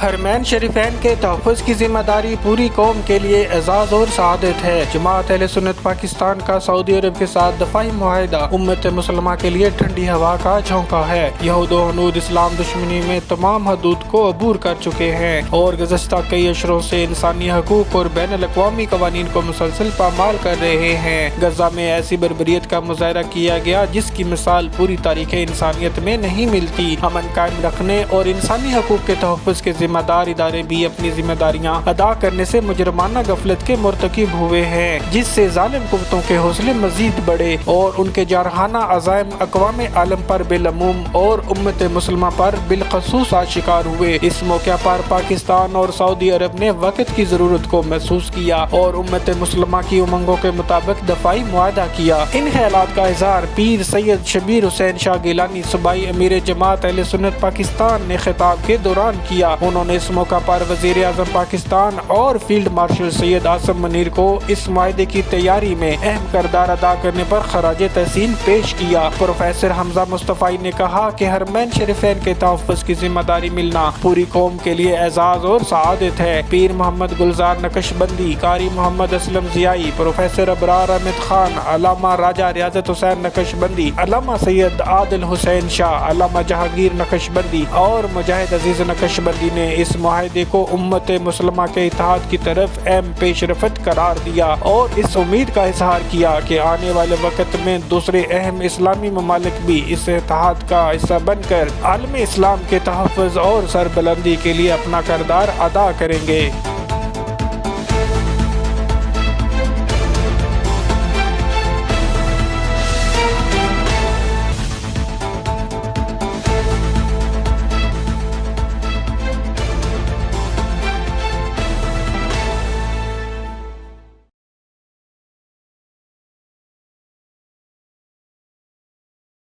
حرمین شریفین کے تحفظ کی ذمہ داری پوری قوم کے لیے اعزاز اور سعادت ہے۔ جماعت اہل سنت پاکستان کا سعودی عرب کے ساتھ دفاعی معاہدہ امت مسلمہ کے لیے ٹھنڈی ہوا کا جھونکا ہے۔ یہود و ہنود اسلام دشمنی میں تمام حدود کو عبور کر چکے ہیں اور گزشتہ کئی اشروں سے انسانی حقوق اور بین الاقوامی قوانین کو مسلسل پامال کر رہے ہیں۔ غزہ میں ایسی بربریت کا مظاہرہ کیا گیا جس کی مثال پوری تاریخ انسانیت میں نہیں ملتی۔ امن قائم رکھنے اور انسانی حقوق کے تحفظ کے ذمہ دار ادارے بھی اپنی ذمہ داریاں ادا کرنے سے مجرمانہ غفلت کے مرتکب ہوئے ہیں، جس سے ظالم قوتوں کے حوصلے مزید بڑھے اور ان کے جارحانہ عزائم اقوام عالم پر بالعموم اور امت مسلمہ پر بالخصوص شکار ہوئے۔ اس موقع پر پاکستان اور سعودی عرب نے وقت کی ضرورت کو محسوس کیا اور امت مسلمہ کی امنگوں کے مطابق دفاعی معاہدہ کیا۔ ان خیالات کا اظہار پیر سید شبیر حسین شاہ گیلانی صوبائی امیر جماعت اہل سنت پاکستان نے خطاب کے دوران کیا۔ انہوں نے اس موقع پر وزیر اعظم پاکستان اور فیلڈ مارشل سید عاصم منیر کو اس معاہدے کی تیاری میں اہم کردار ادا کرنے پر خراج تحسین پیش کیا۔ پروفیسر حمزہ مصطفی نے کہا کہ حرمین شریفین کے تحفظ کی ذمہ داری ملنا پوری قوم کے لیے اعزاز اور سعادت ہے۔ پیر محمد گلزار نقشبندی، قاری محمد اسلم ضیائی، پروفیسر ابرار احمد خان، علامہ راجہ ریاضت حسین نقشبندی، علامہ سید عادل حسین شاہ، علامہ جہانگیر نقشبندی اور مجاہد عزیز نقشبندی نے اس معاہدے کو امت مسلمہ کے اتحاد کی طرف اہم پیش رفت قرار دیا اور اس امید کا اظہار کیا کہ آنے والے وقت میں دوسرے اہم اسلامی ممالک بھی اس اتحاد کا حصہ بن کر عالم اسلام کے تحفظ اور سربلندی کے لیے اپنا کردار ادا کریں گے۔